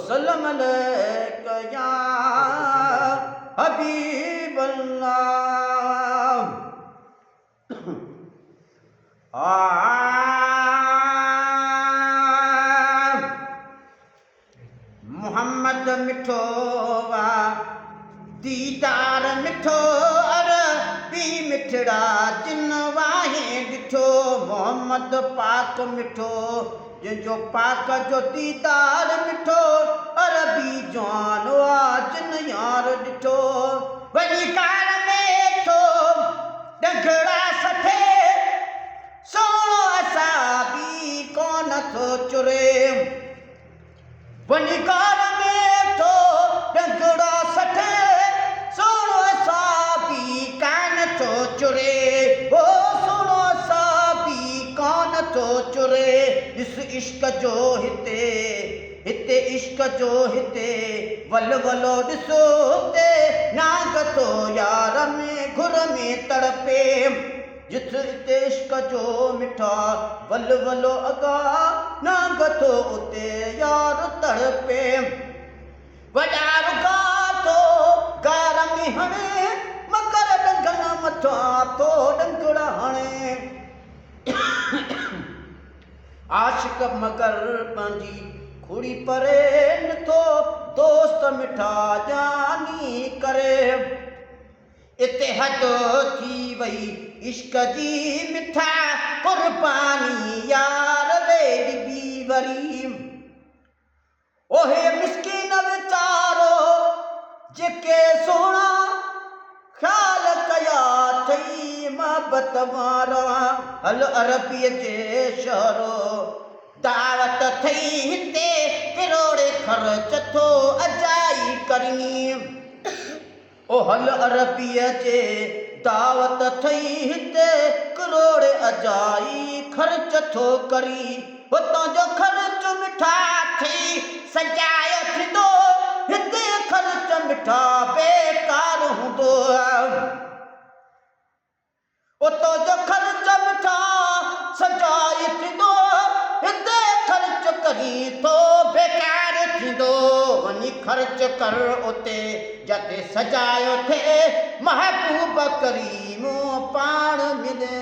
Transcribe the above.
वसल्लम अलैका या हबीब अल्लाह। मोहम्मद मिठो वा दीदार मिठो अरबी मिठड़ा जिन वाहें ॾिठो। मोहम्मद पाक मिठो जिनजो पाक जो दीदार मिठो अरबी जवान वा जिन यार ॾिठो। वॾी कार में थो ॾंगड़ा सठे सोणो असां बि कोन थो चुरे। वॾी कार में थो ॾंगड़ा सठे सोणो असां बि कान थो चुरे। ओ सोणो असां बि कान थो चुरे। ॾिस इश्क जो हिते हिते इश्क जो हिते वल वलो ॾिसो हुते नाग थो यार में घुर में तड़पे। जिथ हिते इश्क जो मिठा वल वलो अगा नाग थो उते यार तड़पे। वॾा रुगा थो गार में हणे मकर ॾंगन मथां थो ॾंगड़ा हणे। आशिक मगर पंहिंजी खुड़ी परे नथो दोस्त मिठा जानी करे। इते हद थी वई इश्क जी मिठा कुर्बानी यार ॾे ॾिबी वरी। ओहे मिस्कीन वीचारो जेके सोणा ख़्याल कया थई मोहबत वारा। हल अरबीअ जे शहरो दावत थई हिते किरोड़े ख़र्च थो अजाई करणी। ओ हल अरबीअ जे दावत थई हिते किरोड़े अजाई ख़र्च थो करी। हुतां जो ख़र्च मिठा थी सजायो थींदो हिते ख़र्च मिठा बेकार हूंदो। उतां जो ख़र्च मिठा सजाई थींदो हिते ख़र्च करी थो बेकार थींदो। वञी ख़र्च कर उते जिते सजायो थिए महबूब करीम पाण मिले।